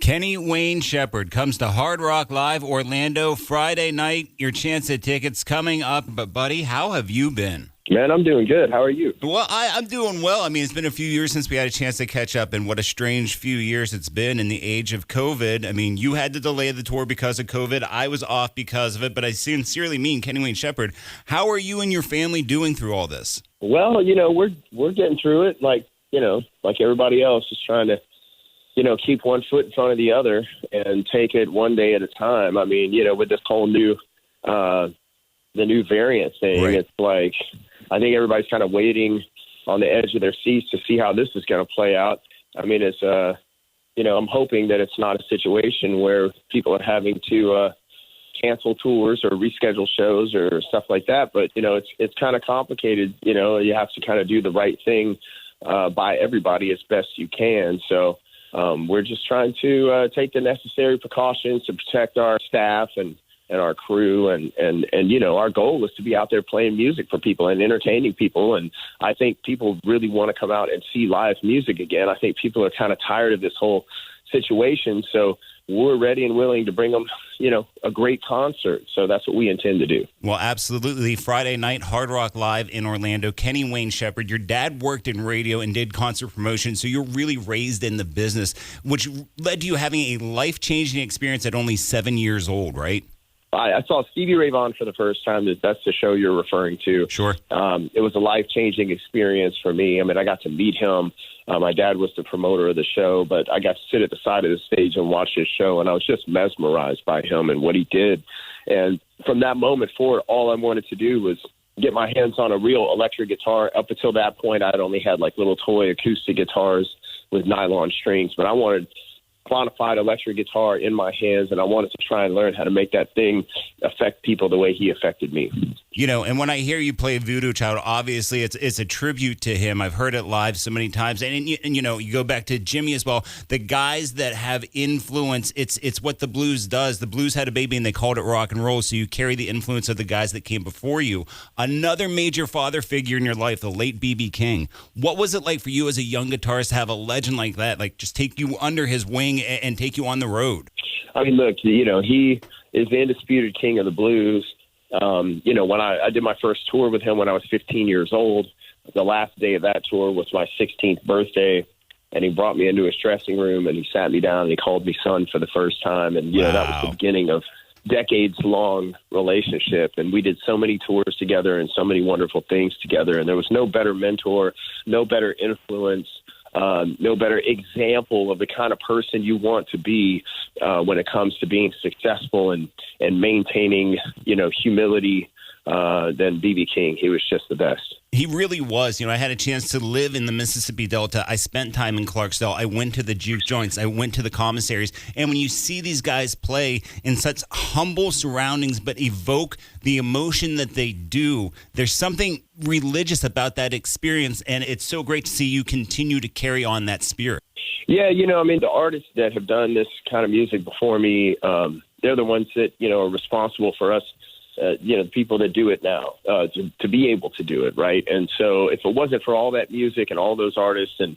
Kenny Wayne Shepherd comes to Hard Rock Live Orlando Friday night. Your chance at tickets coming up. But, buddy, how have you been? Man, I'm doing good. How are you? Well, I'm doing well. I mean, it's been a few years since we had a chance to catch up, and what a strange few years it's been in the age of COVID. I mean, you had to delay the tour because of COVID. I was off because of it, but I sincerely mean, Kenny Wayne Shepherd, how are you and your family doing through all this? Well, we're getting through it like everybody else, just trying to, keep one foot in front of the other and take it one day at a time. I mean, with this whole new, the new variant thing, right. It's like, I think everybody's kind of waiting on the edge of their seats to see how this is going to play out. I mean, it's, I'm hoping that it's not a situation where people are having to cancel tours or reschedule shows or stuff like that. But, it's kind of complicated. You have to kind of do the right thing by everybody as best you can. So we're just trying to take the necessary precautions to protect our staff and our crew. And our goal is to be out there playing music for people and entertaining people. And I think people really want to come out and see live music again. I think people are kind of tired of this whole situation. So we're ready and willing to bring them, a great concert. So that's what we intend to do. Well, absolutely. Friday night, Hard Rock Live in Orlando. Kenny Wayne Shepherd, your dad worked in radio and did concert promotion, so you're really raised in the business, which led to you having a life-changing experience at only 7 years old, right? I saw Stevie Ray Vaughan for the first time. That's the show you're referring to. Sure. It was a life-changing experience for me. I mean, I got to meet him. My dad was the promoter of the show, but I got to sit at the side of the stage and watch his show, and I was just mesmerized by him and what he did. And from that moment forward, all I wanted to do was get my hands on a real electric guitar. Up until that point, I'd only had like little toy acoustic guitars with nylon strings, but I wanted quantified electric guitar in my hands, and I wanted to try and learn how to make that thing affect people the way he affected me. And when I hear you play Voodoo Child, obviously it's a tribute to him. I've heard it live so many times, and you go back to Jimmy as well. The guys that have influence, it's what the blues does. The blues had a baby and they called it rock and roll, so you carry the influence of the guys that came before you. Another major father figure in your life, the late B.B. King. What was it like for you as a young guitarist to have a legend like that, like just take you under his wing and take you on the road? I mean, look, he is the undisputed king of the blues. When I did my first tour with him when I was 15 years old, the last day of that tour was my 16th birthday, and he brought me into his dressing room and he sat me down and he called me son for the first time. And, wow. That was the beginning of decades-long relationship. And we did so many tours together and so many wonderful things together. And there was no better mentor, no better influence, no better example of the kind of person you want to be when it comes to being successful and maintaining, humility than B.B. King. He was just the best. He really was. I had a chance to live in the Mississippi Delta. I spent time in Clarksdale. I went to the juke joints. I went to the commissaries. And when you see these guys play in such humble surroundings but evoke the emotion that they do, there's something religious about that experience. And it's so great to see you continue to carry on that spirit. Yeah, the artists that have done this kind of music before me, they're the ones that, are responsible for us. The people that do it now, to be able to do it, right? And so if it wasn't for all that music and all those artists and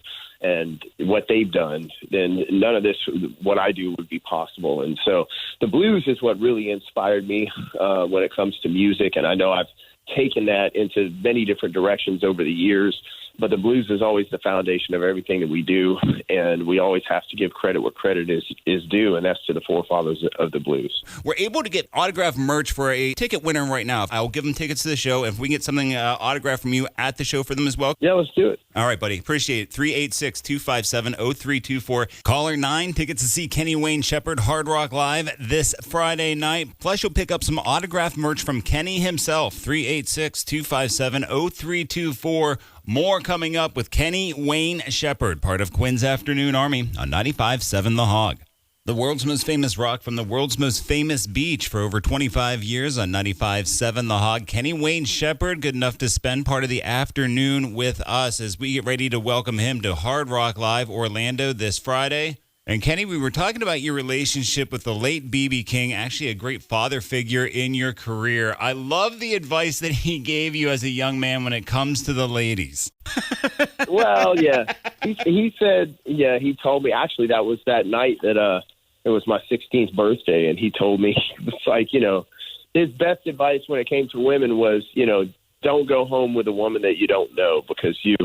what they've done, then none of this, what I do, would be possible. And so the blues is what really inspired me when it comes to music. And I know I've taken that into many different directions over the years, but the blues is always the foundation of everything that we do, and we always have to give credit where credit is due, and that's to the forefathers of the blues. We're able to get autographed merch for a ticket winner right now. I'll give them tickets to the show. If we can get something autographed from you at the show for them as well. Yeah, let's do it. All right, buddy. Appreciate it. 386-257-0324. Caller 9, tickets to see Kenny Wayne Shepherd Hard Rock Live this Friday night. Plus, you'll pick up some autographed merch from Kenny himself. 386-257-0324. More coming up with Kenny Wayne Shepherd, part of Quinn's Afternoon Army on 95.7 The Hog. The world's most famous rock from the world's most famous beach for over 25 years on 95.7 The Hog. Kenny Wayne Shepherd, good enough to spend part of the afternoon with us as we get ready to welcome him to Hard Rock Live Orlando this Friday. And Kenny, we were talking about your relationship with the late B.B. King, actually a great father figure in your career. I love the advice that he gave you as a young man when it comes to the ladies. Well, yeah. He said, he told me, actually, that was that night that it was my 16th birthday, and he told me, it was like, his best advice when it came to women was, don't go home with a woman that you don't know, because you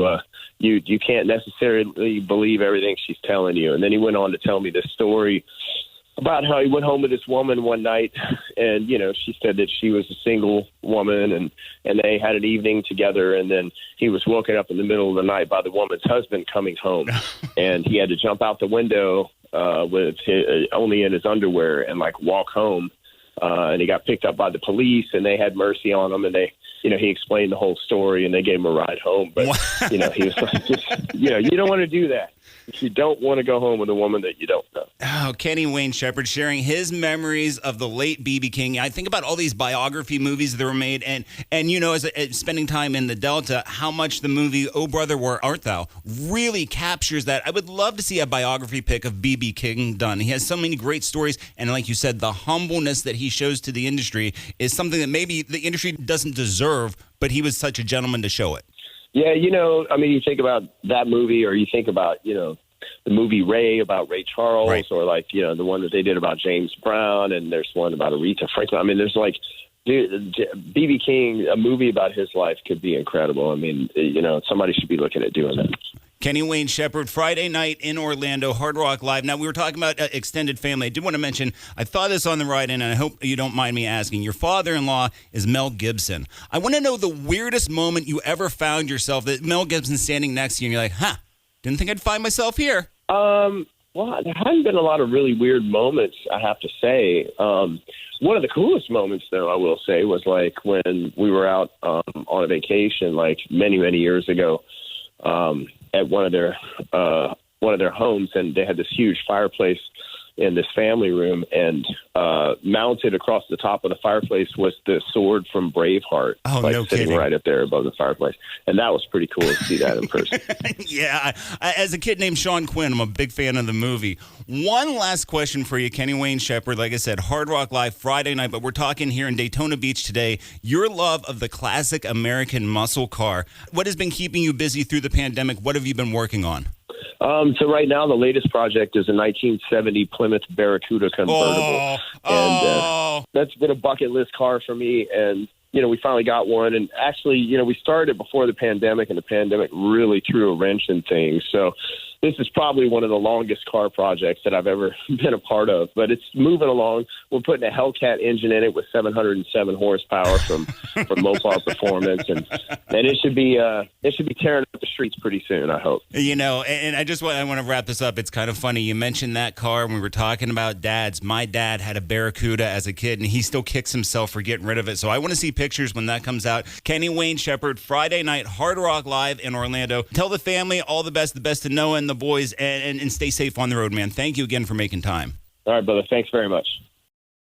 can't necessarily believe everything she's telling you. And then he went on to tell me this story about how he went home with this woman one night, and she said that she was a single woman, and they had an evening together, and then he was woken up in the middle of the night by the woman's husband coming home, and he had to jump out the window with only in his underwear and walk home, and he got picked up by the police, and they had mercy on him, and he explained the whole story, and they gave him a ride home, but he was like, you don't want to do that. You don't want to go home with a woman that you don't know. Oh, Kenny Wayne Shepherd sharing his memories of the late B.B. King. I think about all these biography movies that were made, and as spending time in the Delta, how much the movie Oh Brother, Where Art Thou really captures that. I would love to see a biography pic of B.B. King done. He has so many great stories, and like you said, the humbleness that he shows to the industry is something that maybe the industry doesn't deserve, but he was such a gentleman to show it. Yeah, you think about that movie, or you think about, the movie Ray about Ray Charles, right, or the one that they did about James Brown, and there's one about Aretha Franklin. I mean, there's B.B. King, a movie about his life could be incredible. I mean, somebody should be looking at doing that. Kenny Wayne Shepherd, Friday night in Orlando, Hard Rock Live. Now, we were talking about extended family. I did want to mention, I thought this on the ride in, and I hope you don't mind me asking. Your father-in-law is Mel Gibson. I want to know the weirdest moment you ever found yourself, that Mel Gibson's standing next to you, and you're like, didn't think I'd find myself here. Well, there haven't been a lot of really weird moments, I have to say. One of the coolest moments, though, I will say, was when we were out on a vacation, many, many years ago, at one of their homes, and they had this huge fireplace in this family room, and mounted across the top of the fireplace was the sword from Braveheart, no sitting kidding, right up there above the fireplace, and that was pretty cool to see that in person. Yeah, as a kid named Sean Quinn, I'm a big fan of the movie. One last question for you, Kenny Wayne Shepherd. Like I said, Hard Rock Live Friday night, but we're talking here in Daytona Beach today. Your love of the classic American muscle car. What has been keeping you busy through the pandemic? What have you been working on? So right now, the latest project is a 1970 Plymouth Barracuda convertible. And that's been a bucket list car for me. And, we finally got one. And actually, we started before the pandemic, and the pandemic really threw a wrench in things. So this is probably one of the longest car projects that I've ever been a part of. But it's moving along. We're putting a Hellcat engine in it with 707 horsepower from Mopar Performance, and it should be tearing up the streets pretty soon, I hope. And I want to wrap this up. It's kind of funny. You mentioned that car when we were talking about dads. My dad had a Barracuda as a kid, and he still kicks himself for getting rid of it. So I want to see pictures when that comes out. Kenny Wayne Shepherd, Friday night, Hard Rock Live in Orlando. Tell the family all the best to Noah and the boys, and stay safe on the road, man. Thank you again for making time. All right, brother. Thanks very much.